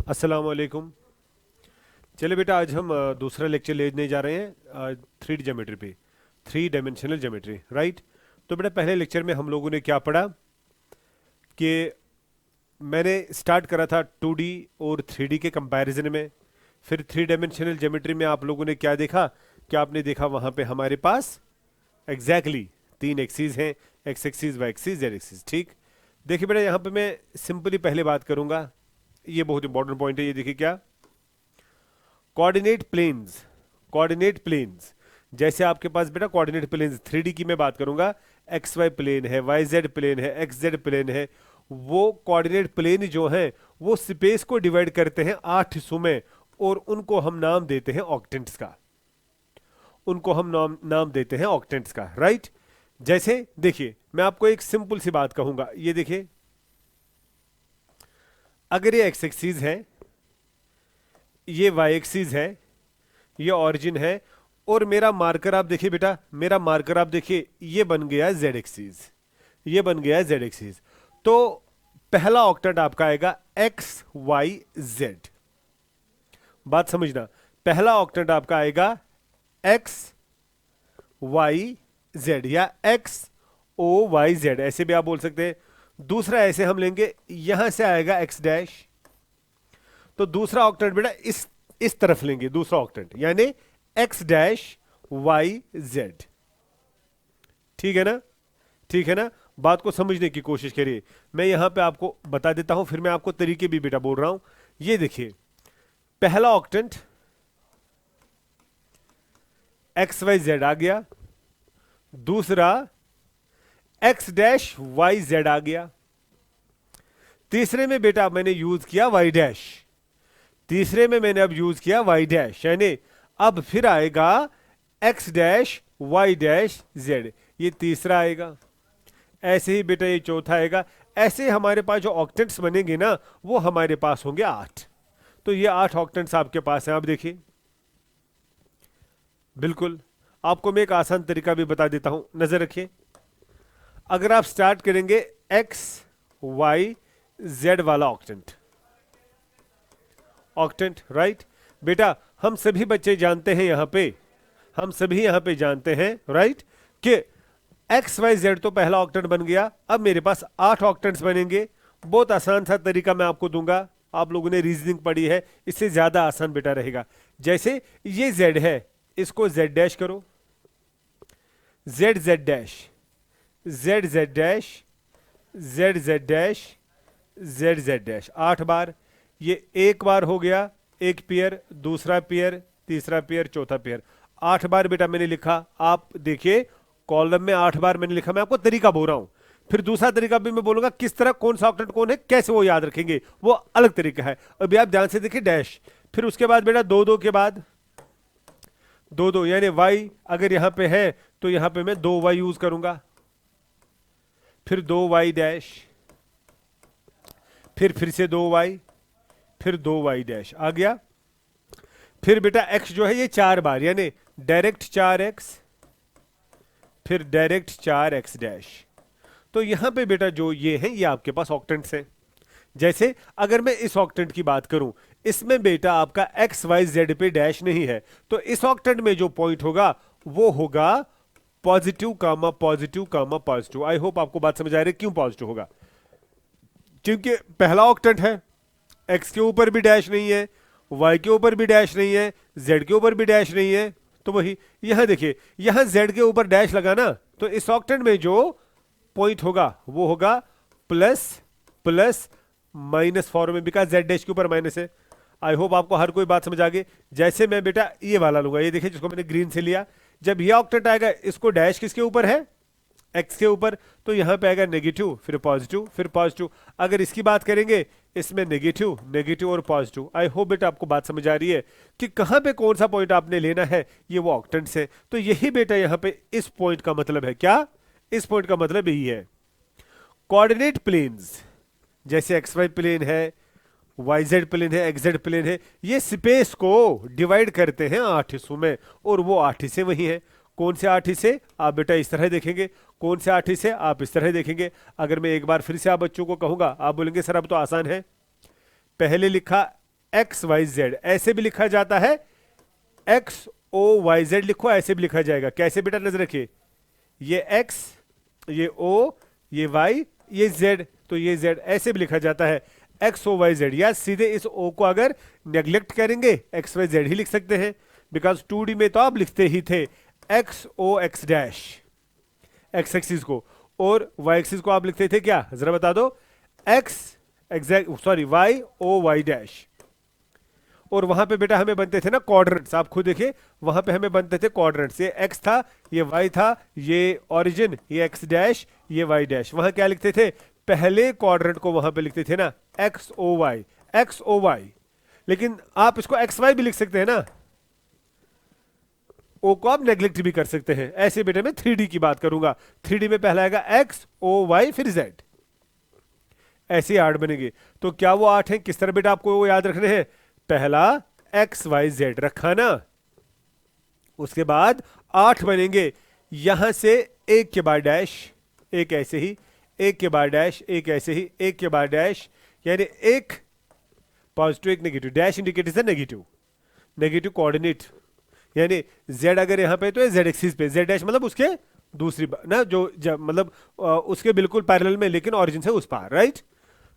अस्सलाम वालेकुम। चले बेटा, आज हम दूसरा लेक्चर लेने जा रहे हैं थ्री डी ज्योमेट्री पे, थ्री डायमेंशनल ज्योमेट्री, राइट। तो बेटा पहले लेक्चर में हम लोगों ने क्या पढ़ा कि मैंने स्टार्ट करा था टू डी और थ्री डी के कंपैरिजन में। फिर थ्री डायमेंशनल ज्योमेट्री में आप लोगों ने क्या देखा कि आपने देखा वहाँ पे हमारे पास एग्जैक्टली तीन एक्सीज हैं, X axes, Y axes, Z axes. ठीक, देखिए बेटा यहाँ पे मैं सिंपली पहले बात करूँगा, ये बहुत इंपॉर्टेंट पॉइंट है। ये देखिए क्या, कोऑर्डिनेट प्लेन्स, कोऑर्डिनेट प्लेन्स। जैसे आपके पास बेटा कोऑर्डिनेट प्लेन्स थ्री डी की मैं बात करूंगा, एक्स वाई प्लेन है, वाई जेड प्लेन है, एक्स जेड प्लेन है। वो कोऑर्डिनेट प्लेन जो है वो स्पेस को डिवाइड करते हैं 8 हिस्सों में, और उनको हम नाम देते हैं ऑक्टेंट्स का, उनको हम नाम देते हैं ऑक्टेंट्स का, राइट। जैसे देखिए मैं आपको एक सिंपल सी बात कहूंगा, ये देखिए अगर ये एक्स एक्सीज है, ये वाई एक्सीज है, ये ऑरिजिन है, और मेरा मार्कर आप देखिए बेटा, मेरा मार्कर आप देखिए, ये बन गया जेड एक्सीज, ये बन गया जेड एक्सीज। तो पहला ऑक्टेंट आपका आएगा एक्स वाई जेड। बात समझना, पहला ऑक्टेंट आपका आएगा एक्स वाई जेड या एक्स ओ वाई जेड, ऐसे भी आप बोल सकते हैं। दूसरा ऐसे हम लेंगे, यहां से आएगा एक्स डैश। तो दूसरा ऑक्टेंट बेटा इस तरफ लेंगे, दूसरा ऑक्टेंट यानी एक्स डैश वाई जेड। ठीक है ना, ठीक है ना। बात को समझने की कोशिश करिए, मैं यहां पे आपको बता देता हूं, फिर मैं आपको तरीके भी बेटा बोल रहा हूं। ये देखिए पहला ऑक्टेंट एक्स वाई जेड आ गया, दूसरा एक्स डैश वाई जेड आ गया, तीसरे में बेटा मैंने यूज किया वाई डैश, तीसरे में मैंने अब यूज किया वाई डैश, यानी अब फिर आएगा X dash Y dash Z, ये तीसरा आएगा। ऐसे ही बेटा ये चौथा आएगा। ऐसे हमारे पास जो ऑक्टेंट्स बनेंगे ना, वो हमारे पास होंगे 8। तो ये 8 ऑक्टेंट्स आपके पास हैं। आप देखिए, बिल्कुल आपको मैं एक आसान तरीका भी बता देता हूं, नजर रखिए। अगर आप स्टार्ट करेंगे एक्स वाई जेड वाला ऑक्टेंट, ऑक्टेंट राइट बेटा, हम सभी बच्चे जानते हैं यहां पे, हम सभी यहां पे जानते हैं राइट कि एक्स वाई जेड तो पहला ऑक्टेंट बन गया। अब मेरे पास 8 ऑक्टेंट्स बनेंगे। बहुत आसान सा तरीका मैं आपको दूंगा, आप लोगों ने रीजनिंग पढ़ी है, इससे ज्यादा आसान बेटा रहेगा। जैसे ये जेड है, इसको जेड डैश करो, Z Z dash, Z Z dash, Z Z dash, Z Z dash 8 बार। ये एक बार हो गया, एक पेयर, दूसरा पेयर, तीसरा पेयर, चौथा पेयर, 8 बार बेटा मैंने लिखा। आप देखिए कॉलम में 8 बार मैंने लिखा, मैं आपको तरीका बोल रहा हूं। फिर दूसरा तरीका भी मैं बोलूंगा, किस तरह कौन सा ऑक्टेंट कौन है, कैसे वो याद रखेंगे, वो अलग तरीका है। अभी आप ध्यान से देखिए डैश, फिर उसके बाद बेटा दो दो के बाद दो दो, यानी वाई अगर यहां पे है तो यहां पे मैं 2 वाई यूज करूंगा, फिर 2 वाई डैश, फिर से 2 वाई, फिर 2 वाई डैश आ गया। फिर बेटा एक्स जो है ये 4 बार, यानी डायरेक्ट 4x, फिर डायरेक्ट 4x डैश। तो यहां पे बेटा जो ये है ये आपके पास ऑक्टेंट्स हैं। जैसे अगर मैं इस ऑक्टेंट की बात करूं, इसमें बेटा आपका एक्स वाई जेड पे डैश नहीं है, तो इस ऑक्टेंट में जो पॉइंट होगा वो होगा positive comma positive comma positive. I hope आपको बात समझ आ रही है क्यों पॉजिटिव होगा, क्योंकि पहला ऑक्टेंट है, एक्स के ऊपर भी डैश नहीं है, वाई के ऊपर भी डैश नहीं है, जेड के ऊपर भी डैश नहीं है। तो वही यहां देखिए, यहां जेड के ऊपर डैश लगा ना, तो इस ऑक्टेंट में जो पॉइंट होगा वो होगा प्लस प्लस माइनस फॉर्म में, बिकॉज जेड डैश के ऊपर माइनस है। आई होप आपको हर कोई बात समझ आ गई। जैसे मैं बेटा ये वाला लूंगा, ये देखिए जिसको मैंने ग्रीन से लिया, जब ये ऑक्टेंट आएगा इसको डैश किसके ऊपर है, एक्स के ऊपर, तो यहां पे आएगा नेगेटिव, फिर पॉजिटिव, फिर पॉजिटिव। अगर इसकी बात करेंगे, इसमें नेगेटिव नेगेटिव और पॉजिटिव। आई होप बेटा आपको बात समझ आ रही है कि कहां पे कौन सा पॉइंट आपने लेना है, ये वो ऑक्टेंट्स है। तो यही बेटा यहां पे इस पॉइंट का मतलब है, क्या, इस पॉइंट का मतलब यही है। कोऑर्डिनेट प्लेन्स जैसे एक्स वाई प्लेन है, वाई जेड प्लेन है, एक्स जेड प्लेन है, ये स्पेस को डिवाइड करते हैं 8 हिस्सों में, और वो 8 हिस्से वही हैं। कौन से 8 हिस्से, आप बेटा इस तरह देखेंगे, कौन से 8 हिस्से आप इस तरह देखेंगे। अगर मैं एक बार फिर से आप बच्चों को कहूंगा, आप बोलेंगे सर अब तो आसान है। पहले लिखा एक्स वाई जेड, ऐसे भी लिखा जाता है, एक्स ओ वाई जेड लिखो, ऐसे भी लिखा जाएगा। कैसे बेटा, नजर रखिए, ये एक्स, ये ओ, ये वाई, ये जेड, तो ये जेड ऐसे भी लिखा जाता है, एक्स ओ वाई जेड। या सीधे इस ओ को अगर नेग्लेक्ट करेंगे एक्स वाई जेड ही लिख सकते हैं, बिकॉज 2D में तो आप लिखते ही थे एक्स ओ एक्स डैश, एक्स एक्सिस को, और वाई एक्सिस को आप लिखते थे क्या, जरा बता दो, x exact sorry y O y dash. और वहां पे बेटा हमें बनते थे ना क्वाड्रेंट्स, आप खुद देखिए वहां पे हमें बनते थे क्वाड्रेंट्स, ये एक्स था, ये वाई था, ये ओरिजिन, ये एक्स डैश, ये वाई डैश। वहां क्या लिखते थे, पहले क्वाड्रेंट को वहां पे लिखते थे ना x O y, x O y. लेकिन आप इसको एक्स वाई भी लिख सकते हैं ना, ओ को आप नेग्लेक्ट भी कर सकते हैं। ऐसे बेटे मैं 3D की बात करूंगा, 3D में पहला आएगा एक्स ओ वाई फिर जेड, ऐसे 8 बनेंगे। तो क्या वो 8 है, किस तरह बेटा आपको वो याद रखने हैं, पहला एक्स वाई जेड रखा ना, उसके बाद 8 बनेंगे, यहां से एक के बाद डैश, एक ऐसे ही, एक के बाद डैश, एक ऐसे ही, एक के बाद डैश, यानी एक पॉजिटिव एक negative, dash indicate negative, negative coordinate, यानी z अगर यहां पे तो है z एक्सिस पे, z डैश मतलब उसके दूसरी ना जो मतलब उसके बिल्कुल पैरेलल में, लेकिन ऑरिजिन से उस पार, राइट।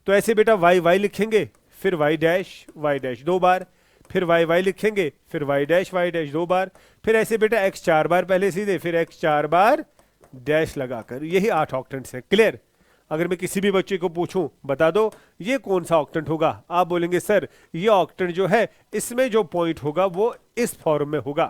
तो ऐसे बेटा वाई वाई लिखेंगे, फिर वाई डैश 2 बार, फिर वाई वाई लिखेंगे, फिर वाई डैश 2 बार, फिर ऐसे बेटा एक्स 4 बार पहले सीधे, फिर एक्स 4 बार डैश लगाकर, यही 8 ऑक्टेंट्स हैं। क्लियर। अगर मैं किसी भी बच्चे को पूछूं बता दो ये कौन सा ऑक्टेंट होगा, आप बोलेंगे सर ये ऑक्टेंट जो है इसमें जो पॉइंट होगा वो इस फॉर्म में होगा,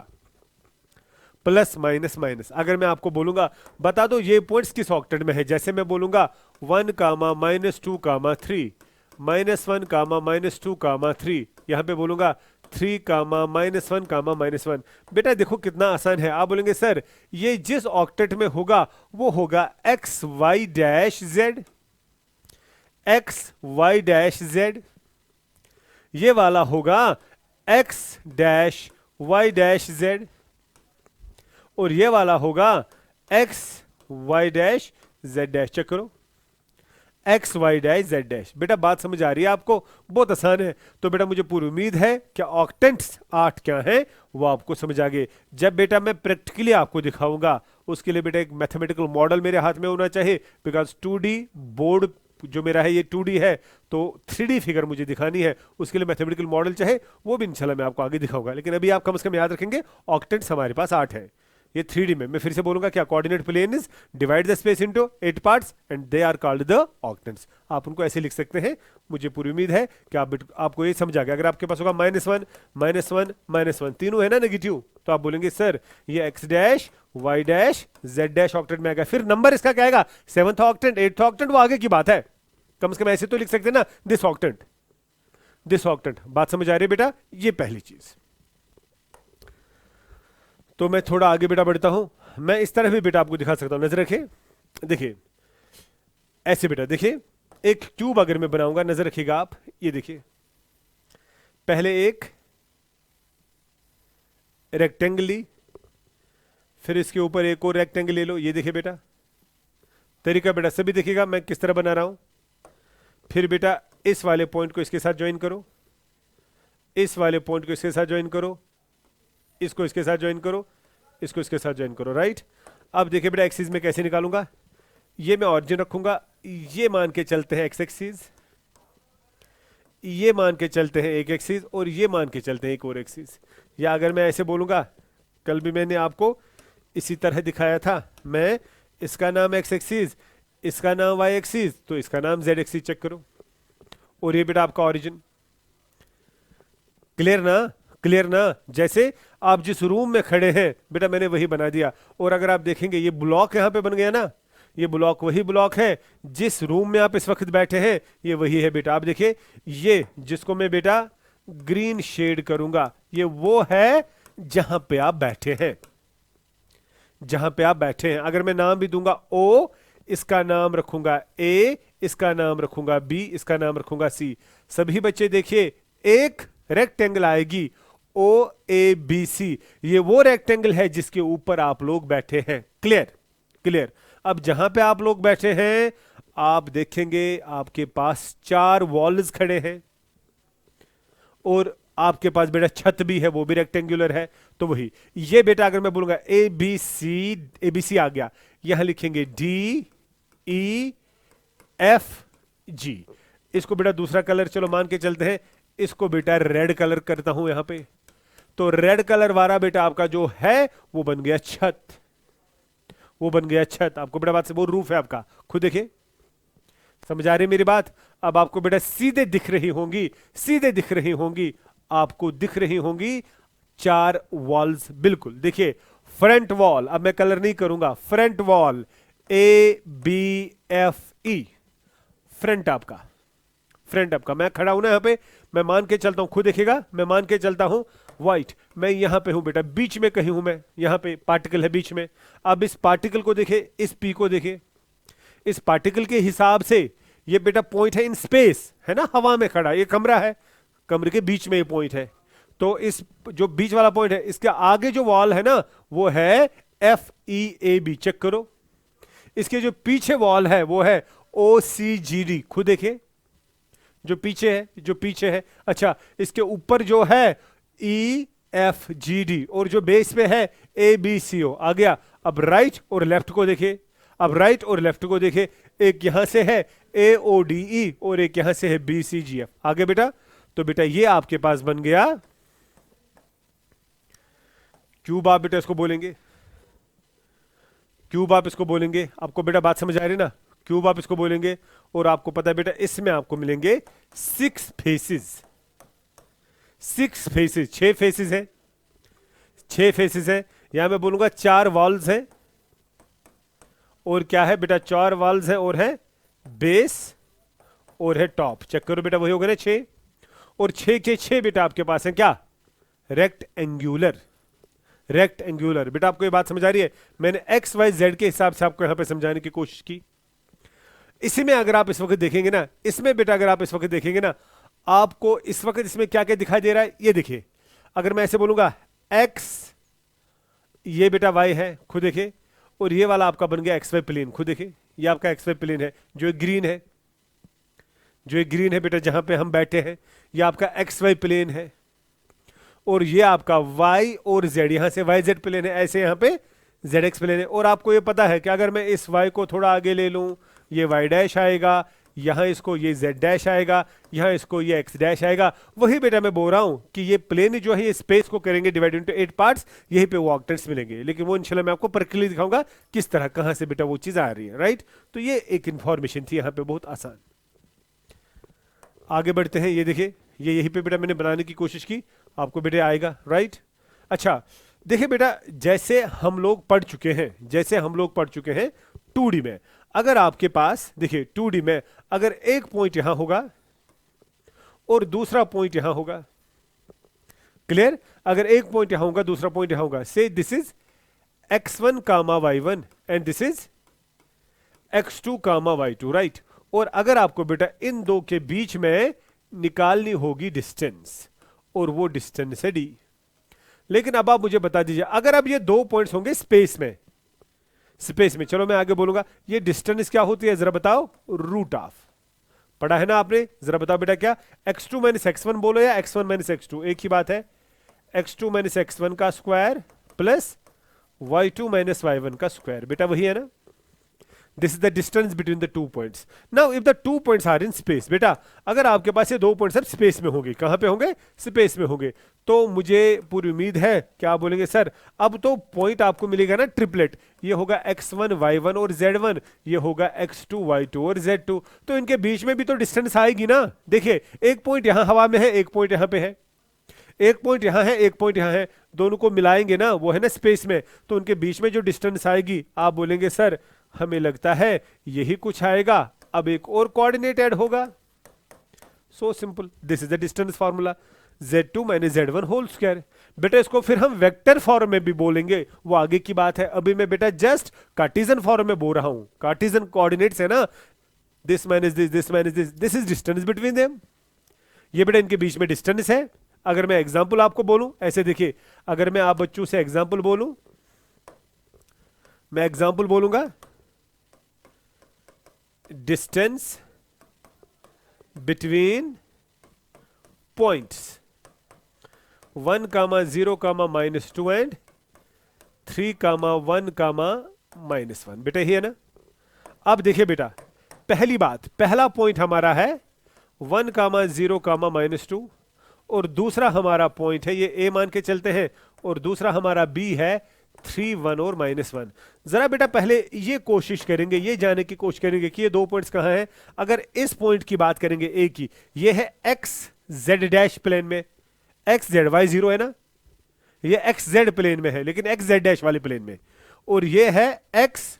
प्लस माइनस माइनस। अगर मैं आपको बोलूंगा बता दो ये पॉइंट्स किस ऑक्टेंट में है, जैसे मैं बोलूंगा 1 कामा -2 कामा 3, -1 कामा -2 कामा 3, यहां पे बोलूंगा 3 कामा -1 कामा -1। बेटा देखो कितना आसान है, आप बोलेंगे सर ये जिस ऑक्टेट में होगा वो होगा X Y dash Z, X Y dash Z, ये वाला होगा X dash Y dash Z, और ये वाला होगा X Y dash Z dash. Check करो, X Y dash Z dash. बेटा बात समझ आ रही है आपको, बहुत आसान है। तो बेटा मुझे पूरी उम्मीद है कि ऑक्टेंट्स 8 क्या हैं वो आपको समझ आ गए। जब बेटा मैं प्रैक्टिकली आपको दिखाऊंगा उसके लिए बेटा एक मैथमेटिकल मॉडल मेरे हाथ में होना चाहिए, बिकॉज 2D बोर्ड जो मेरा है ये 2D है, तो 3D फिगर मुझे दिखानी है, उसके लिए मैथमेटिकल मॉडल चाहे वो भी इंशाल्लाह मैं आपको आगे दिखाऊंगा। लेकिन अभी आप कम से कम याद रखेंगे ऑक्टेंट्स हमारे पास 8 है। ये 3D में मैं फिर से बोलूंगा क्या, coordinate plane is divide the space into 8 parts and they are called the octants. आप उनको ऐसे लिख सकते हैं। मुझे पूरी उम्मीद है कि आपको ये समझ आ गया। अगर आपके पास होगा -1 -1 -1 तीनों है ना नेगेटिव, तो आप बोलेंगे सर ये x dash Y dash Z dash octant में आएगा। फिर नंबर इसका क्या आएगा, 7th ऑक्टेंट 8th ऑक्टेंट, वो आगे की बात है। कम से कम ऐसे तो लिख सकते हैं ना, दिस ऑक्टेंट दिस ऑक्टेंट। बात समझ आ रही है बेटा, ये पहली चीज। तो मैं थोड़ा आगे बेटा बढ़ता हूं, मैं इस तरह भी बेटा आपको दिखा सकता हूं, नजर रखिए, देखिए ऐसे बेटा देखिए, एक क्यूब अगर मैं बनाऊंगा, नजर रखिएगा आप, ये देखिए पहले एक रेक्टेंगल ली, फिर इसके ऊपर एक और रेक्टेंगल ले लो। ये देखिए बेटा तरीका बेटा सभी देखिएगा मैं किस तरह बना रहा हूं। फिर बेटा इस वाले पॉइंट को इसके साथ ज्वाइन करो, इस वाले पॉइंट को इसके साथ ज्वाइन करो, इसको इसके साथ ज्वाइन करो, इसको इसके साथ ज्वाइन करो, राइट। अब देखिए बेटा एक्सिस में कैसे निकालूंगा, ये मैं ऑरिजिन रखूंगा, ये मान के चलते हैं एक्स एक्सिस, ये मान के चलते हैं एक एक्सिस, और ये मान के चलते हैं एक और एक्सिस। या अगर मैं ऐसे बोलूंगा, कल भी मैंने आपको इसी तरह दिखाया था, मैं इसका नाम एक्स एक्सिस, इसका नाम वाई एक्सिस, तो इसका नाम जेड एक्सिस। चेक करो, और ये बेटा आपका ऑरिजिन। क्लियर ना, क्लियर ना। जैसे आप जिस रूम में खड़े हैं बेटा मैंने वही बना दिया, और अगर आप देखेंगे ये ब्लॉक यहां पे बन गया ना, ये ब्लॉक वही ब्लॉक है जिस रूम में आप इस वक्त बैठे हैं, ये वही है बेटा। आप देखिए ये जिसको मैं बेटा ग्रीन शेड करूंगा, ये वो है जहां पे आप बैठे हैं, जहां पे आप बैठे हैं। अगर मैं नाम भी दूंगा ओ, इसका नाम रखूंगा ए, इसका नाम रखूंगा बी, इसका नाम रखूंगा सी। सभी बच्चे देखिए एक रेक्टेंगल आएगी ओ ए बी सी, ये वो रेक्टेंगल है जिसके ऊपर आप लोग बैठे हैं। Clear, clear. अब जहां पे आप लोग बैठे हैं आप देखेंगे आपके पास 4 वॉल्स खड़े हैं, और आपके पास बेटा छत भी है, वो भी रेक्टेंगुलर है। तो वही ये बेटा अगर मैं बोलूंगा ए बी सी आ गया, यहां लिखेंगे डी ई एफ जी। इसको बेटा दूसरा कलर चलो मान के चलते हैं, इसको बेटा रेड कलर करता हूं यहां पे। तो रेड कलर वाला बेटा आपका जो है वो बन गया छत, वो बन गया छत। आपको बेटा बात से वो रूफ है आपका, खुद देखिए, समझ आ रही है मेरी बात। अब आपको बेटा सीधे दिख रही होंगी, सीधे दिख रही होंगी, आपको दिख रही होंगी चार वॉल्स। बिल्कुल देखिए, फ्रंट वॉल, अब मैं कलर नहीं करूंगा, front wall A B F E, front आपका, फ्रंट आपका। मैं खड़ा हूं ना यहां पे, मैं मान के चलता हूं, खुद देखिएगा, मैं मान के चलता हूं व्हाइट, मैं यहां पे हूं बेटा, बीच में कहीं हूं मैं, यहां पे पार्टिकल है बीच में। अब इस पार्टिकल को देखे, इस पी को देखे, इस पार्टिकल के हिसाब से ये बेटा पॉइंट है इन स्पेस, है ना, हवा में खड़ा, ये कमरा है, कमरे के बीच में ये पॉइंट है। तो इस जो बीच वाला पॉइंट है, इसके आगे जो वॉल है ना वो है F E A B, check करो। इसके जो पीछे वॉल है वो है ओ सी जी डी, खुद देखिए, जो पीछे है, जो पीछे है। अच्छा, इसके ऊपर जो है ई एफ जी डी, और जो बेस पे है ए बी सी ओ आ गया। अब राइट और लेफ्ट को देखे, अब राइट और लेफ्ट को देखे, एक यहां से है ए ओ डी ई और एक यहां से है बी सी जी एफ, आगे बेटा। तो बेटा ये आपके पास बन गया क्यूब, आप बेटा इसको बोलेंगे क्यूब, आप इसको बोलेंगे। आपको बेटा बात समझ आ रही ना, क्यूब आप इसको बोलेंगे। और आपको पता है बेटा इसमें आपको मिलेंगे 6 फेसेस, 6 फेसेस, 6 फेसेस है, 6 फेसेस है। यहां मैं बोलूंगा 4 वॉल्स है, और क्या है बेटा, 4 वॉल्स है, और है बेस, और है टॉप। चेक करो बेटा, वही हो गया ना 6, और 6 के 6 बेटा आपके पास है क्या, रेक्टेंगुलर, रेक्टेंगुलर। बेटा आपको ये बात समझ आ रही है, मैंने एक्स वाई जेड के हिसाब से आपको यहां पे समझाने की कोशिश की। इसी में अगर आप इस वक्त देखेंगे ना, इसमें बेटा अगर आप इस वक्त देखेंगे ना, आपको इस वक्त इसमें क्या क्या दिखाई दे रहा है, ये देखिए। अगर मैं ऐसे बोलूंगा एक्स, ये बेटा वाई है, खुद देखिए, और ये वाला आपका बन गया एक्स वाई प्लेन, खुद देखिए, ये आपका एक्स वाई प्लेन है, जो एक ग्रीन है, जो एक ग्रीन है बेटा जहां पे हम बैठे हैं, ये आपका एक्स वाई प्लेन है। और ये आपका y और z, यहां से y z प्लेन है, ऐसे यहां पे z x प्लेन है। और आपको ये पता है कि अगर मैं इस y को थोड़ा आगे ले लूं, ये y डैश आएगा, यहां इसको ये z डैश आएगा, यहां इसको ये x डैश आएगा। वही बेटा मैं बोल रहा हूं कि ये प्लेन जो है ये स्पेस को करेंगे डिवाइड इनटू 8 पार्ट्स, यहीं पे वो ऑक्टेंट्स मिलेंगे। लेकिन वो इंशाल्लाह मैं आपको प्रैक्टिकली दिखाऊंगा किस तरह, कहां से बेटा वो चीज आ रही है, राइट। तो ये एक इंफॉर्मेशन थी यहां पे, बहुत आसान। आगे बढ़ते हैं, ये देखिए, ये यहीं पे बेटा मैंने बनाने की कोशिश की, आपको बेटे आएगा, राइट। अच्छा देखिए बेटा, जैसे हम लोग पढ़ चुके हैं, जैसे हम लोग पढ़ चुके हैं 2D में, अगर आपके पास देखिए 2D में अगर एक पॉइंट यहां होगा और दूसरा पॉइंट यहां होगा, क्लियर, अगर एक पॉइंट यहां होगा दूसरा पॉइंट यहां होगा, से this is x1 comma y1 and this is x2 comma y2, right. और अगर आपको बेटा इन दो के बीच में निकालनी होगी डिस्टेंस, और वो डिस्टेंस है d। लेकिन अब आप मुझे बता दीजिए, अगर अब ये 2 पॉइंट्स होंगे स्पेस में, स्पेस में, चलो मैं आगे बोलूंगा, ये डिस्टेंस क्या होती है जरा बताओ, रूट ऑफ, पढ़ा है ना आपने, जरा बताओ बेटा क्या, x2 माइनस x1 बोलो या x1 माइनस x2, एक ही बात है। x2 माइनस x1 का square plus y2 minus y1 का स्क्वायर, बेटा वही है ना। This is the distance between the 2 points. Now if the 2 points are in space, बेटा अगर आपके पास ये 2 पॉइंट्स अब स्पेस में होंगे, कहां पे होंगे, स्पेस में होंगे, तो मुझे पूरी उम्मीद है कि आप बोलेंगे सर अब तो पॉइंट आपको मिलेगा ना ट्रिपलेट, ये होगा x1 y1 और z1, ये होगा x2 y2 और z2, तो इनके बीच में भी तो डिस्टेंस आएगी ना। देखिए एक पॉइंट यहां हवा में है, एक पॉइंट यहां पे है, एक पॉइंट यहां है, एक पॉइंट यहां है, दोनों को मिलाएंगे ना, वो है ना स्पेस में, तो उनके बीच में जो डिस्टेंस आएगी, आप बोलेंगे सर हमें लगता है यही कुछ आएगा, अब एक और कोऑर्डिनेट ऐड होगा। So simple, this is the distance formula, z2 minus z1 whole square. बेटा इसको फिर हम वेक्टर फॉर्म में भी बोलेंगे, वो आगे की बात है, अभी मैं बेटा जस्ट कार्टेशियन फॉर्म में बोल रहा हूं, कार्टेशियन कोऑर्डिनेट्स है ना, this minus this minus this is distance between them, ये बेटा इनके बीच में डिस्टेंस है। अगर मैं एग्जांपल आपको बोलूं, ऐसे देखिए, अगर मैं आप बच्चों से एग्जांपल बोलूं, मैं एग्जांपल बोलूंगा distance between points, 1 comma 0 comma -2 and 3 comma 1 comma -1। बेटा ये है ना। अब देखिए बेटा, पहली बात, पहला पॉइंट हमारा है 1 कामा 0 कामा -2 और दूसरा हमारा पॉइंट है, ये a मान के चलते हैं, और दूसरा हमारा b है 3 1 और -1। जरा बेटा पहले ये कोशिश करेंगे, ये जानने की कोशिश करेंगे कि ये दो पॉइंट्स कहां हैं। अगर इस पॉइंट की बात करेंगे a की, ये है x z डैश प्लेन में, x z y 0 है ना, ये x z प्लेन में है लेकिन x z डैश वाले प्लेन में, और ये है x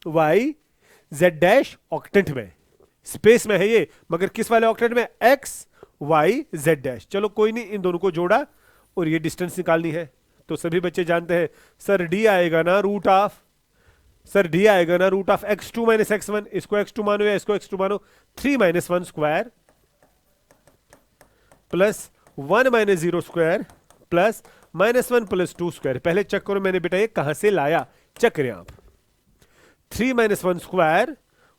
y z dash octant में, स्पेस में है ये, मगर किस वाले ऑक्टेंट में, x y z डैश। चलो कोई नहीं, इन दोनों को जोड़ा और ये डिस्टेंस निकालनी है। तो सभी बच्चे जानते हैं सर d आएगा ना रूट ऑफ, सर d आएगा ना root of x2 minus x1, इसको x2 मानो या इसको x2 मानो, 3 minus 1 square plus 1 minus 0 square plus -1 plus 2 square. पहले चेक करो मैंने बेटा ये कहां से लाया, चेक करें आप। 3 minus 1 square,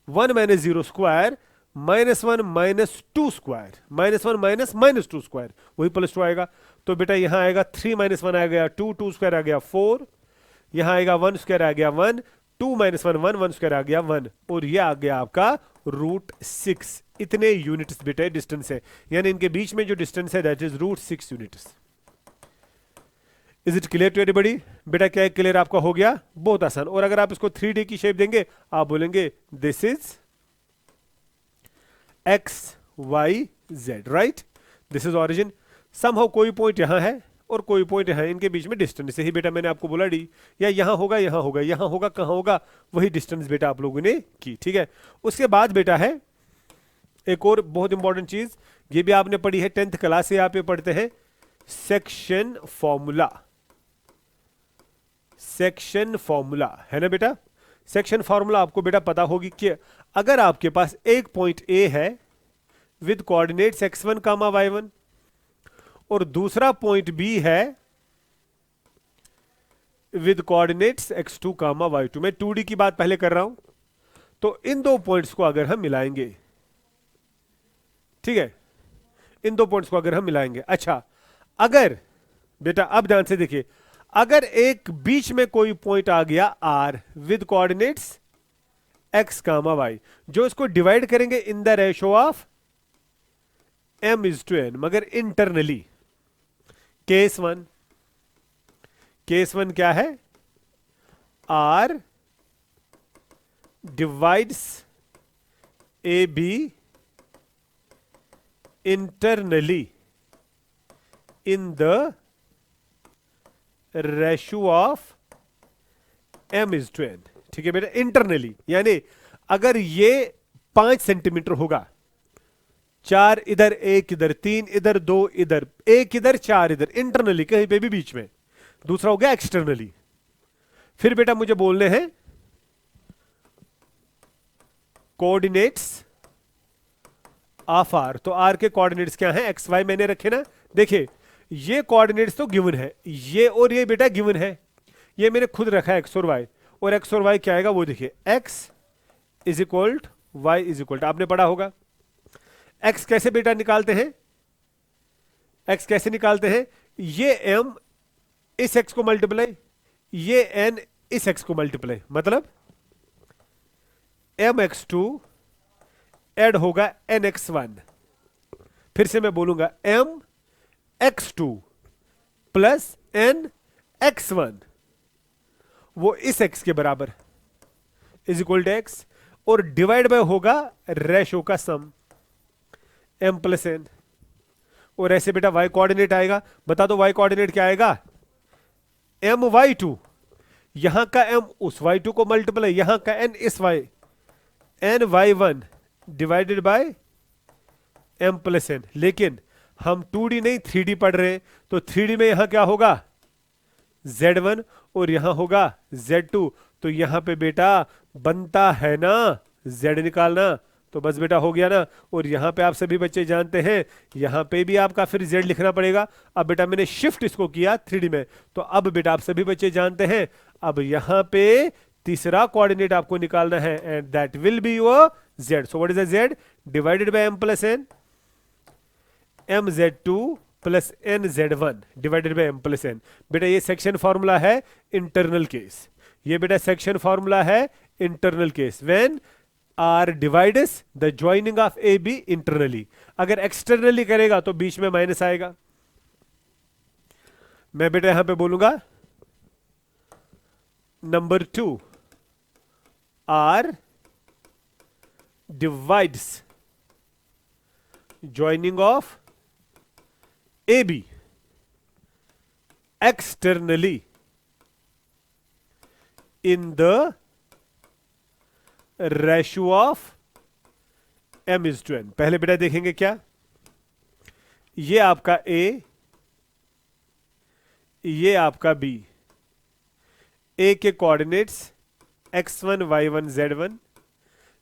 1 minus 0 square, -1 minus 2 square, -1 minus -2 square, वही +2 आएगा। तो बेटा यहां आएगा 3 माइनस 1 आ गया 2, 2 स्क्वायर आ गया 4, यहां आएगा 1 स्क्वायर आ गया 1, 2 माइनस 1 1, 1 स्क्वायर आ गया 1, और ये आ गया आपका √6। इतने यूनिट्स बेटा डिस्टेंस है, यानी इनके बीच में जो डिस्टेंस है that is √6 units. Is it clear to everybody? बेटा क्या क्लियर आपका हो गया? बहुत आसान। और अगर आप इसको 3D की शेप देंगे, आप बोलेंगे this is x y z, right? This is origin. Somehow कोई पॉइंट यहां है और कोई पॉइंट यहां, इनके बीच में डिस्टेंस, से ही बेटा मैंने आपको बोला डी, या यहां होगा यहां होगा यहां होगा, कहां होगा, वही डिस्टेंस बेटा आप लोगों ने की। ठीक है, उसके बाद बेटा है एक और बहुत इंपॉर्टेंट चीज, ये भी आपने पढ़ी है 10th क्लास से, यहाँ पे पढ़ते हैं सेक्शन फॉर्मूला। सेक्शन फॉर्मूला है ना बेटा। सेक्शन फॉर्मूला आपको बेटा पता होगी कि अगर आपके पास एक पॉइंट ए है with coordinates x1 comma y1 और दूसरा पॉइंट बी है with coordinates x2 comma y2, मैं 2D की बात पहले कर रहा हूं, तो इन दो पॉइंट्स को अगर हम मिलाएंगे, ठीक है, इन दो पॉइंट्स को अगर हम मिलाएंगे, अच्छा अगर बेटा अब ध्यान से देखिए, अगर एक बीच में कोई पॉइंट आ गया R with coordinates x comma y, जो इसको डिवाइड करेंगे इन द रेशो ऑफ m:n, मगर इंटरनली केस वन क्या है, R divides AB internally in the ratio of m:n। ठीक है बेटा, इंटरनली, यानी अगर ये 5 सेंटीमीटर होगा, 4 इधर 1 इधर 3 इधर 2 इधर 1 इधर 4 इधर, इंटरनली कहीं पे भी बीच में, दूसरा हो गया एक्सटर्नली। फिर बेटा मुझे बोलने हैं कोऑर्डिनेट्स ऑफ आर, तो आर के कोऑर्डिनेट्स क्या हैं, एक्स वाई मैंने रखे ना। देखिए ये कोऑर्डिनेट्स तो गिवन है, ये और ये बेटा गिवन है, ये मैंने खुद रखा है एक्स और वाई, और एक्स और वाई क्या आएगा वो देखिए, x is equal y is equal, आपने पढ़ा होगा। एक्स कैसे बेटा निकालते हैं, एक्स कैसे निकालते हैं, ये एम इस एक्स को मल्टीप्लाई, ये एन इस एक्स को मल्टीप्लाई, मतलब एम एक्स टू एड होगा एन एक्स वन, फिर से मैं बोलूंगा m x two plus n x one, वो इस एक्स के बराबर इज इक्वल टू एक्स, और डिवाइड बाय होगा रेशो का सम m प्लस एन, और ऐसे बेटा y कोऑर्डिनेट आएगा, बता दो y कोऑर्डिनेट क्या आएगा, m y2, यहां का m उस y2 को मल्टीप्लाई, यहां का n इस y, n y1 divided by m plus n. लेकिन हम 2D नहीं 3D पढ़ रहे हैं, तो 3D में यहां क्या होगा z1 और यहां होगा z2, तो यहां पे बेटा बनता है ना z निकालना, तो बस बेटा हो गया ना। और यहां पे आप सभी बच्चे जानते हैं यहां पे भी आपका फिर z लिखना पड़ेगा। अब बेटा मैंने शिफ्ट इसको किया 3D में, तो अब बेटा आप सभी बच्चे जानते हैं अब यहां पे तीसरा कोऑर्डिनेट आपको निकालना है, and that will be your z। So what is the z, divided by m plus n, mz2 plus n z one divided by m plus n. बेटा ये सेक्शन फॉर्मूला है इंटरनल केस, ये बेटा section formula है internal case when R divides the joining of A B internally. अगर externally करेगा तो बीच में माइनस आएगा। मैं बेटा यहां पे बोलूंगा number 2 R divides joining of A B externally in the ratio of m is to n। पहले बेटा देखेंगे क्या, ये आपका a, ये आपका b, a के coordinates x1 y1 z1,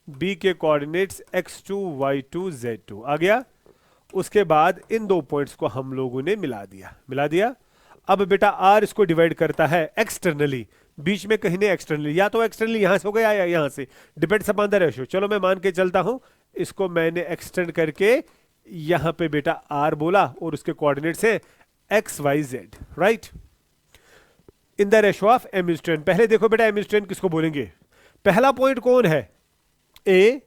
b के कोऑर्डिनेट्स x2 y2 z2 आ गया। उसके बाद इन दो पॉइंट्स को हम लोगों ने मिला दिया। अब बेटा r इसको डिवाइड करता है एक्सटर्नली, बीच में कहीं नहीं एक्सटर्नली, या तो एक्सटर्नली यहां से हो गया या यहां से, डिपेंड्स अपॉन द रेशियो। चलो मैं मान के चलता हूं, इसको मैंने एक्सटेंड करके यहां पे बेटा r बोला और उसके कोऑर्डिनेट्स है x y z, right, in the ratio of m is to n। पहले देखो बेटा m is to n किसको बोलेंगे, पहला पॉइंट कौन है a,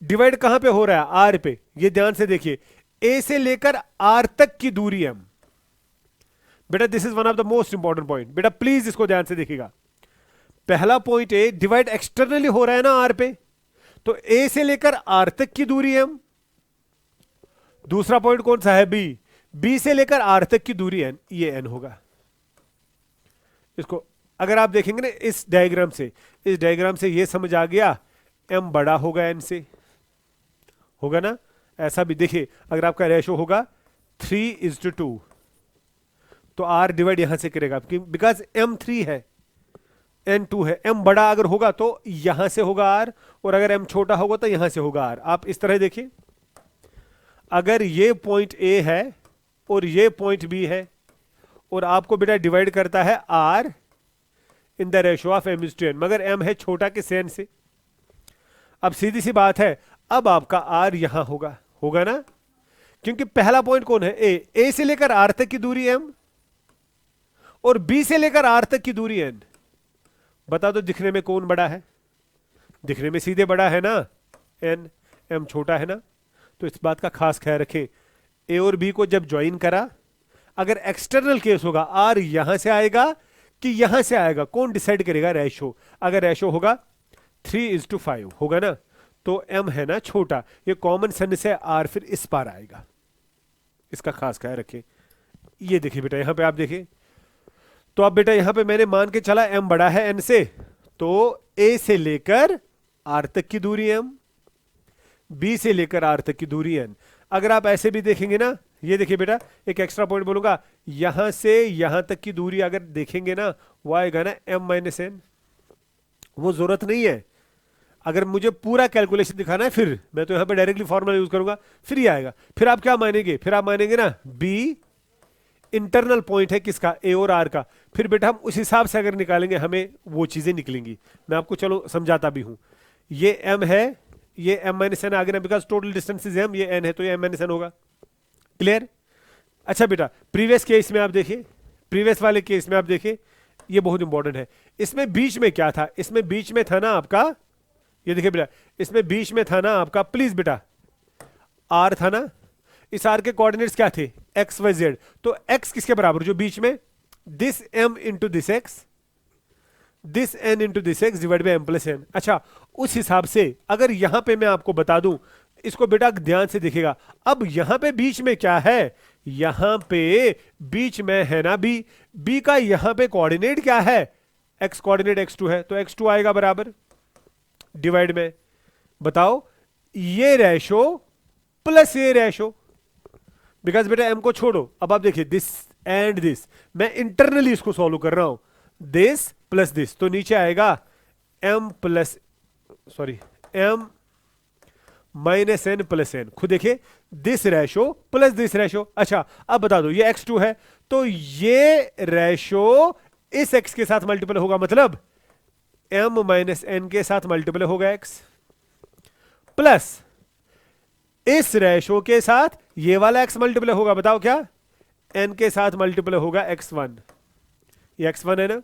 डिवाइड कहां पे हो रहा है r पे, ये ध्यान से देखिए, a से लेकर r तक की दूरी m। बेटा this is one of the most important point, बेटा प्लीज इसको ध्यान से देखिएगा। पहला पॉइंट ए डिवाइड एक्सटर्नली हो रहा है ना आर पे, तो ए से लेकर आर तक की दूरी एम। दूसरा पॉइंट कौन सा है, बी, बी से लेकर आर तक की दूरी एन, ये एन होगा। इसको अगर आप देखेंगे ना इस डायग्राम से, इस डायग्राम से ये समझ आ गया एम बड़ा होगा एन से, होगा ना। ऐसा भी देखिए, अगर आपका रेशो होगा 3:2 तो आर डिवाइड यहां से करेगा, बिकॉज एम 3 है एन 2 है। एम बड़ा अगर होगा तो यहां से होगा आर, और अगर एम छोटा होगा तो यहां से होगा आर। आप इस तरह देखिए, अगर ये पॉइंट ए है और ये पॉइंट बी है, और आपको बेटा डिवाइड करता है R in the ratio of m is to n, मगर एम है छोटा के एन से। अब सीधी सी बात है, अब आपका आर यहां होगा ना, क्योंकि पहला पॉइंट कौन है, ए से लेकर आर तक की दूरी एम और बी से लेकर आर तक की दूरी एन। बता दो दिखने में कौन बड़ा है, दिखने में सीधे बड़ा है ना एन, एम छोटा है ना। तो इस बात का खास ख्याल रखें, ए और बी को जब ज्वाइन करा, अगर एक्सटर्नल केस होगा आर यहां से आएगा कि यहां से आएगा, कौन डिसाइड करेगा, रेशो। अगर रेशो होगा 3:5 होगा ना, तो एम है ना छोटा, ये कॉमन सेंस से आर फिर इस पार आएगा, इसका खास ख्याल रखें। ये देखिए बेटा यहां पे आप देखिए, तो अब बेटा यहां पे मैंने मान के चला m बड़ा है n से, तो a से लेकर r तक की दूरी m, b से लेकर r तक की दूरी n। अगर आप ऐसे भी देखेंगे ना, ये देखिए बेटा एक एक्स्ट्रा पॉइंट बोलूंगा, यहां से यहां तक की दूरी अगर देखेंगे ना, वो आएगा ना m-n, वो जरूरत नहीं है। अगर मुझे पूरा कैलकुलेशन दिखाना है फिर मैं तो यहां पे डायरेक्टली फॉर्मूला यूज करूंगा, फिर ये आएगा। फिर आप क्या मानेंगे, फिर आप मानेंगे ना b इंटरनल पॉइंट है किसका, ए और आर का, फिर बेटा हम उस हिसाब से अगर निकालेंगे हमें वो चीजें निकलेंगी। मैं आपको चलो समझाता भी हूं, ये m है, ये m-n आ गया ना, because total distance is m, ये n है तो ये m-n होगा। क्लियर। अच्छा बेटा प्रीवियस केस में आप देखिए, प्रीवियस वाले केस में आप देखिए, ये बहुत इंपॉर्टेंट है। इसमें बीच में क्या था, इसमें बीच में था ना आपका, ये देखिए बेटा इसमें बीच में था ना आपका, प्लीज बेटा r था ना, इस r के कोऑर्डिनेट्स क्या थे, x y z, तो x किसके बराबर, जो बीच में, this m into this x, this n into this x divide by m plus n। अच्छा उस हिसाब से अगर यहां पे मैं आपको बता दूं, इसको बेटा ध्यान से देखिएगा, अब यहां पे बीच में क्या है, यहां पे बीच में है ना b, b का यहां पे कोऑर्डिनेट क्या है, x कोऑर्डिनेट x2 है, तो x2 आएगा बराबर डिवाइड में, बताओ ये रेशो प्लस ये रेशो, बिकॉज बेटा m को छोड़ो। अब आप देखिए दिस एंड दिस, मैं इंटरनली इसको सॉल्व कर रहा हूं, दिस प्लस दिस, तो नीचे आएगा m -n प्लस n। खुद देखिए this ratio plus this ratio. अच्छा अब बता दो ये x2 है, तो ये रेशो इस x के साथ मल्टीपल होगा, मतलब m -n के साथ मल्टीपल होगा x, प्लस इस रेशो के साथ ये वाला x मल्टीपल होगा, बताओ क्या, एन के साथ मल्टीप्लाई होगा x1, ये x1 है ना,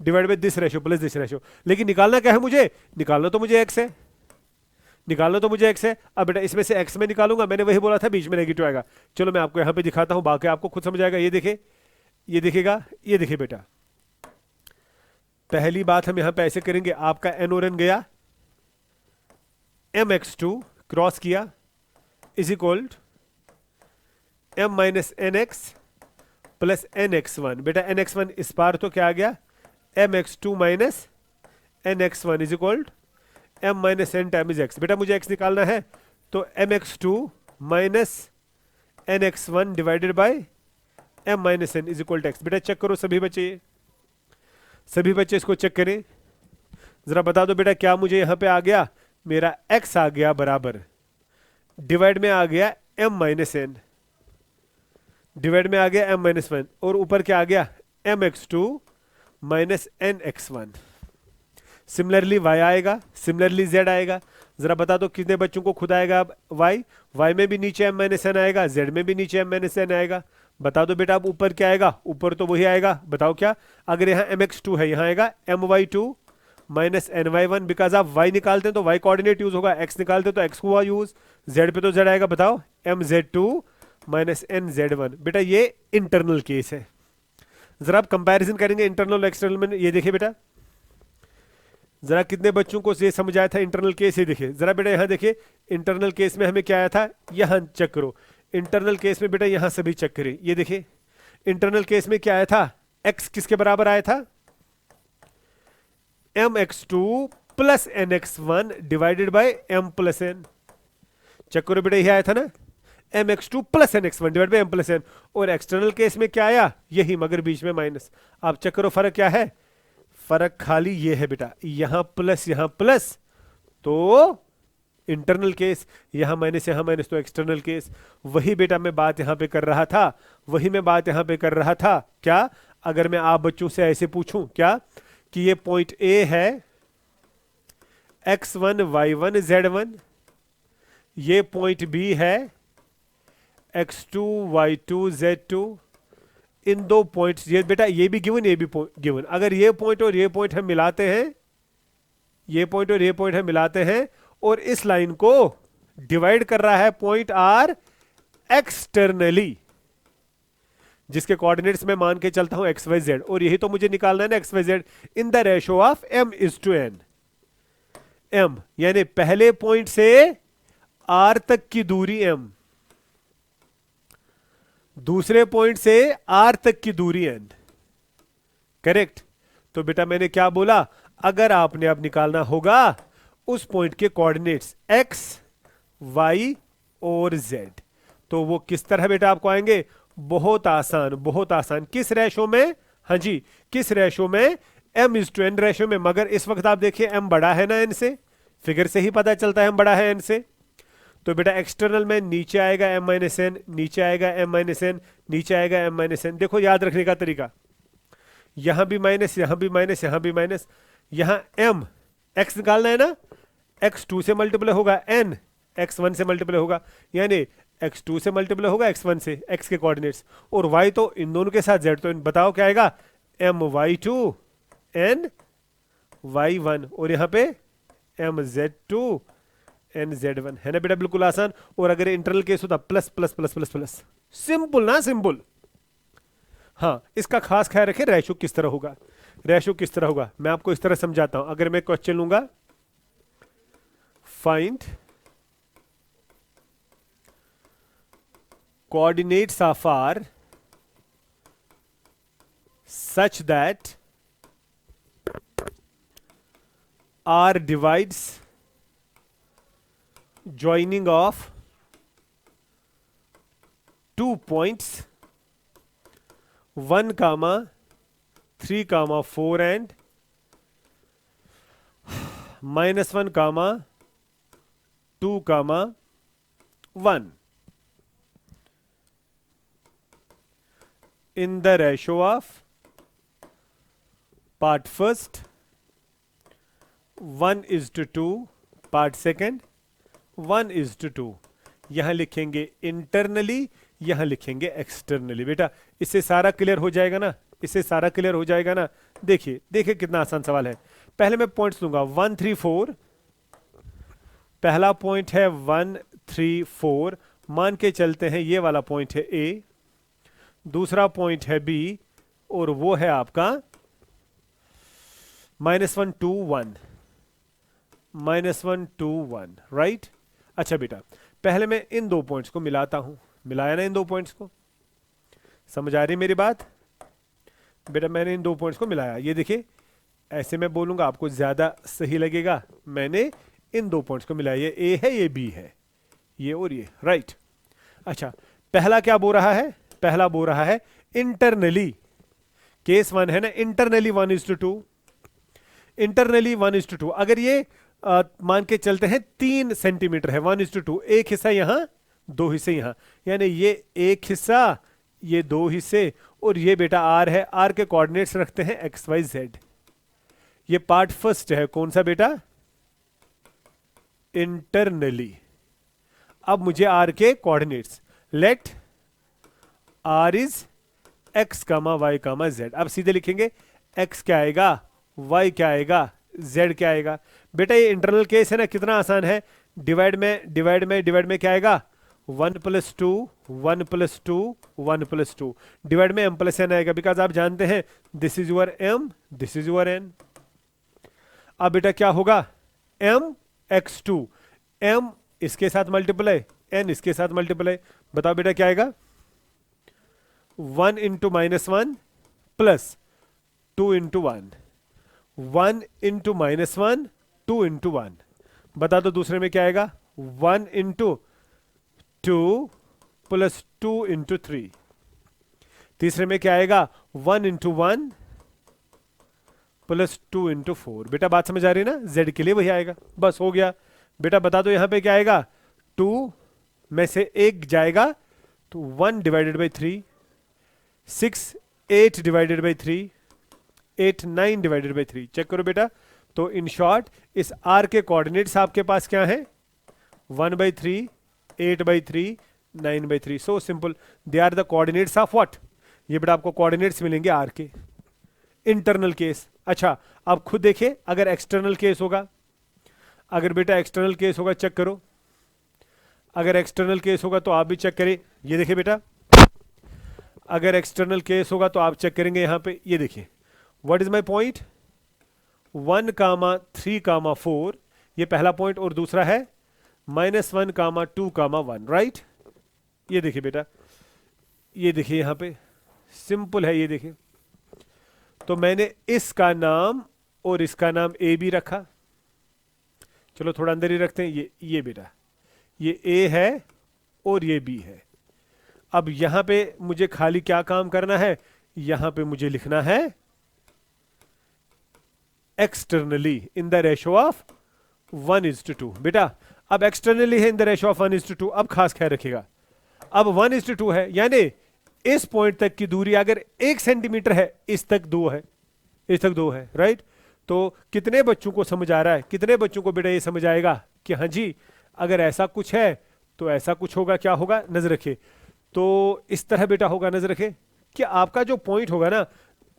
divide by this ratio plus this ratio. लेकिन निकालना क्या है मुझे, निकालना तो मुझे x है, निकालना तो मुझे x है। अब बेटा इसमें से x में निकालूंगा, मैंने वही बोला था बीच में नेगेटिव आएगा। चलो मैं आपको यहां पे दिखाता हूं, बाकी आपको खुद समझ आएगा। ये देखे, ये दिखेगा, ये देखिए बेटा, पहली बात हम यहां पे ऐसे करेंगे, आपका n और n गया, mx2 क्रॉस किया is equal m minus n x plus n x one. बेटा एन एक्स वन इस पार तो क्या आ गया, mx2 minus n x one is equal m minus n times x। बेटा मुझे x निकालना है, तो mx2 minus n x one divided by m minus n is equal to x। बेटा चेक करो सभी बच्चे, सभी बच्चे इसको चेक करें, जरा बता दो बेटा क्या मुझे यहां पे आ गया, मेरा x आ गया बराबर, डिवाइड में आ गया m माइनस एन, डिवाइड में आ गया m माइनस वन, और ऊपर क्या आ गया mx2 minus n x one. Similarly y आएगा, सिमिलरली z आएगा। जरा बता दो कितने बच्चों को खुद आएगा अब y में भी नीचे m माइनस एन आएगा, z में भी नीचे m माइनस एन आएगा। बता दो बेटा अब ऊपर क्या आएगा, ऊपर तो वही आएगा, बताओ क्या। अगर यहाँ mx2 है, यहाँ आएगा my2 माइनस ny1, बिकॉज आप y निकालते हैं तो y कोऑर्डिनेट यूज होगा, x निकालते हैं तो x हुआ यूज, z पे तो z आएगा, बताओ mz2 माइनस nz1। बेटा ये इंटरनल केस है। जरा आप कंपैरिजन करेंगे इंटरनल और एक्सटर्नल में। ये देखिए बेटा, जरा कितने बच्चों को ये समझ आया था इंटरनल केस, ये देखिए जरा बेटा, यहाँ देखिए इंटरनल केस में हमें क्या आया था, यहाँ चेक करो, इंटरनल केस में बेटा यहाँ सभी चेक करें, ये देखिए इंटरनल केस में क्या आया था, x किसके बराबर आया था, mx2 plus nx1 divided by m plus n। Check करो बेटा, यही आया था ना, mx2 plus nx1 divide by m plus n। और एक्सटर्नल केस में क्या आया, यही, मगर बीच में माइनस। आप चेक करो फर्क क्या है, फर्क खाली ये है बेटा, यहां प्लस तो इंटरनल केस, यहां माइनस तो एक्सटर्नल केस। वही बेटा मैं बात यहां पे कर रहा था, वही मैं बात यहां पे कर रहा था। क्या, अगर मैं आप बच्चों से ऐसे पूछूं क्या कि ये पॉइंट ए है x1 y1 z1, ये पॉइंट बी है x2 y2 z2, इन दो पॉइंट्स, ये बेटा ये भी गिवन, ये भी गिवन, अगर ये पॉइंट और ये पॉइंट हम मिलाते हैं, ये पॉइंट और ये पॉइंट हम मिलाते हैं, और इस लाइन को डिवाइड कर रहा है पॉइंट आर एक्सटर्नली, जिसके कोऑर्डिनेट्स में मान के चलता हूं एक्स वाई जेड, और यही तो मुझे निकालना है ना x y z in the ratio of m is to n। m यानी पहले पॉइंट से r तक की दूरी m, दूसरे पॉइंट से r तक की दूरी n, करेक्ट। तो बेटा मैंने क्या बोला, अगर आपने अब निकालना होगा उस पॉइंट के कोऑर्डिनेट्स x, y और z, तो वो किस तरह बेटा आपको आएंगे, बहुत आसान, बहुत आसान। किस रेशो में, हाँ जी, किस रेशो में, m is to n ratio में। मगर इस वक्त आप देखिए m बड़ा है ना n से, फिगर से ही पता चलता है m बड़ा है n से। तो बेटा एक्सटर्नल में नीचे आएगा m माइनस एन, नीचे आएगा m माइनस एन, नीचे आएगा m माइनस एन। देखो याद रखने का तरीका, यहां भी माइनस, यहां भी माइनस, यहां भी माइनस, यहां m, x निकालना है ना, x2 से मल्टीप्लाई होगा n, x1 से मल्टीप्लाई होगा, यानी x2 से मल्टीप्लाई होगा x1 से, x के कोऑर्डिनेट्स, और y तो इन दोनों के साथ z, तो बताओ क्या आएगा, my2 n y1, और यहां पे mz2 nz1, है ना बेटा, बिल्कुल आसान। और अगर इंटरनल केस होता plus plus plus plus plus, simple ना, सिंपल। हाँ, इसका खास ख्याल रखें रेशो किस तरह होगा, रेशो किस तरह होगा, मैं आपको इस तरह समझाता हूं। अगर मैं क्वेश्चन लूंगा, find coordinates of r such that r divides joining of 2 points 1, 3, 4 and -1, 2, 1 in the ratio of part first 1 is to 2, part second 1 is to 2। यहां लिखेंगे इंटरनली यहां लिखेंगे एक्सटर्नली। बेटा इससे सारा क्लियर हो जाएगा ना, इससे सारा क्लियर हो जाएगा ना। देखिए देखिए कितना आसान सवाल है। पहले मैं पॉइंट्स दूंगा 1 3 4। पहला पॉइंट है 1 3 4, मान के चलते हैं ये वाला पॉइंट है ए, दूसरा पॉइंट है बी, और वो है आपका -1 2 1, -1 2 1, राइट। अच्छा बेटा पहले मैं इन दो पॉइंट्स को मिलाता हूं, मिलाया ना इन दो पॉइंट्स को, समझ आ रही मेरी बात? बेटा मैंने इन दो पॉइंट्स को मिलाया, ये देखिए ऐसे मैं बोलूंगा आपको ज्यादा सही लगेगा। मैंने इन दो पॉइंट्स को मिलाया, ये ए है ये बी है, ये और ये, राइट। अच्छा पहला क्या बोल रहा है? पहला बोल रहा है इंटरनली, केस 1 है ना, इंटरनली 1:2, इंटरनली 1:2। अगर ये मान के चलते हैं 3 सेंटीमीटर है, 1:2, एक हिस्सा यहां दो हिस्से यहां, यानी ये एक हिस्सा ये दो हिस्से, और ये बेटा आर है, आर के कोऑर्डिनेट्स रखते हैं एक्स वाई जेड। ये पार्ट फर्स्ट है, कौन सा बेटा? इंटरनली। अब मुझे आर के coordinates, let R is x comma y comma z. अब सीधे लिखेंगे एक्स क्या आएगा, वाई क्या आएगा, जेड क्या आएगा। बेटा ये इंटरनल केस है ना, कितना आसान है। डिवाइड में डिवाइड में डिवाइड में क्या आएगा, 1 + 2 1 + 2 1 + 2, डिवाइड में m+n आएगा, बिकॉज आप जानते हैं this is your m, this is your n। अब बेटा क्या होगा, m(x2), m इसके साथ मल्टीप्लाई, n इसके साथ मल्टीप्लाई, बताओ बेटा क्या आएगा, 1 × -1 + 2 × 1, 1 × -1 2 × 1, बता दो दूसरे में क्या आएगा, 1 × 2 + 2 × 3, तीसरे में क्या आएगा, 1 × 1 + 2 × 4। बेटा बात समझ आ रही है ना, z के लिए वही आएगा, बस हो गया। बेटा बता दो यहां पे क्या आएगा, 2 में से 1 जाएगा तो 1 / 3, 6 8 / 3, 8 9 / 3। चेक करो बेटा, तो इन शॉर्ट इस r के कोऑर्डिनेट्स आपके पास क्या हैं, 1/3, 8/3, 9/3। So simple, they are the coordinates of what, ये बेटा आपको कोऑर्डिनेट्स मिलेंगे r के, इंटरनल केस। अच्छा अब खुद देखिए अगर एक्सटर्नल केस होगा, अगर बेटा एक्सटर्नल केस होगा, चेक करो, अगर एक्सटर्नल केस होगा तो आप भी चेक करें, ये देखिए बेटा अगर एक्सटर्नल केस होगा तो आप चेक करेंगे यहां पे, ये देखिए व्हाट इज माय पॉइंट, 1, 3, 4, ये पहला पॉइंट, और दूसरा है -1, 2, 1, राइट। ये देखिए बेटा, ये देखिए यहां पे सिंपल है, ये देखिए, तो मैंने इसका नाम और इसका नाम ए बी रखा, चलो थोड़ा अंदर ही रखते हैं, ये बेटा ये ए है और ये बी है। अब यहां पे मुझे खाली क्या काम करना है, यहां पे मुझे लिखना है externally in the ratio of 1:2। बेटा अब एक्सटर्नली है इन द रेशो ऑफ 1:2, अब खास ख्याल रखिएगा, अब 1:2 है, यानी इस पॉइंट तक की दूरी अगर 1 सेंटीमीटर है, इस तक 2 है, इस तक 2 है, राइट। तो कितने बच्चों को समझ आ रहा है, कितने बच्चों को बेटा ये समझ आएगा कि हाँ जी अगर ऐसा कुछ है तो ऐसा कुछ होगा, क्या होगा, नजर रखे, तो इस तरह बेटा होगा, नजर रखे कि आपका जो पॉइंट होगा ना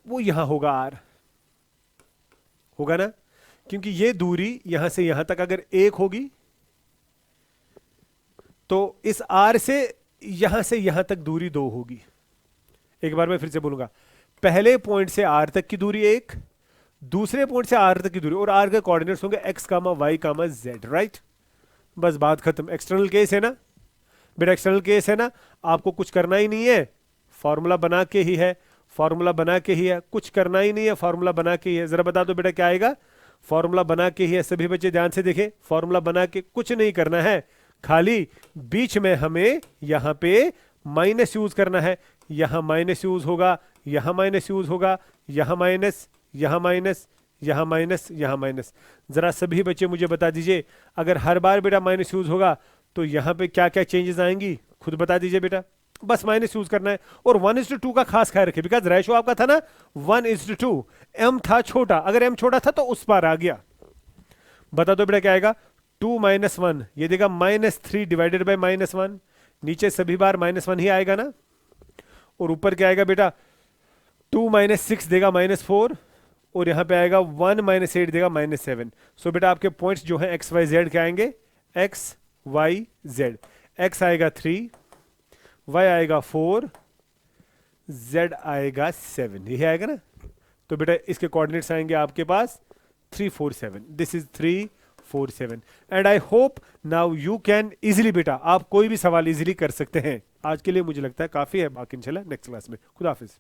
वो यहां होगा, आर होगा ना, क्योंकि ये दूरी यहां से यहां तक अगर 1 होगी तो इस आर से यहां तक दूरी 2 होगी। एक बार मैं फिर से बोलूंगा, पहले पॉइंट से आर तक की दूरी 1, दूसरे पॉइंट से आर तक की दूरी, और आर के कोऑर्डिनेट्स होंगे x, y, z, राइट। बस बात खत्म। एक्सटर्नल केस है ना बेटा, एक्सटर्नल केस है ना, आपको कुछ करना ही नहीं है, फॉर्मूला बना के ही है, फॉर्मूला बना के ही है, कुछ करना ही नहीं है, फॉर्मूला बना के ही है। जरा बता दो बेटा क्या आएगा, फॉर्मूला बना के ही है। सभी बच्चे ध्यान से देखें, फॉर्मूला बना के कुछ नहीं करना है, खाली बीच में हमें यहां पे माइनस यूज करना है, यहां माइनस यूज होगा, यहां माइनस यूज होगा, यहां माइनस, यहां माइनस, यहां माइनस, यहां माइनस। जरा सभी बच्चे मुझे बता दीजिए, अगर हर बार बेटा माइनस यूज होगा तो यहां पे क्या क्या चेंजेस आएंगी, खुद बता दीजिए बेटा। बस माइनस यूज करना है, और 1:2 का खास ख्याल रखिए, बिकॉज रेशो आपका था ना 1:2, m था छोटा, अगर m छोटा था तो उस पार आ गया। बता दो बेटा क्या आएगा, 2 - 1, ये देगा -3 / -1, नीचे सभी बार -1 ही आएगा ना, और ऊपर क्या आएगा बेटा, 2 - 6 देगा -4, और यहाँ पे आएगा 1 - 8 देगा -7। सो बेटा आपके पॉइंट्स जो है एक्स वाई जेड क्या आएंगे, एक्स वाई जेड। एक्स आएगा 3, वाई आएगा 4, जेड आएगा 7, यही आएगा ना। तो बेटा इसके कोऑर्डिनेट्स आएंगे आपके पास 3 4 7। This is 3 4 7 and I hope now you can easily, बेटा आप कोई भी सवाल इजिली कर सकते हैं। आज के लिए मुझे लगता है काफी है, बाकी इंशाल्लाह नेक्स्ट क्लास में। खुदा हाफिज।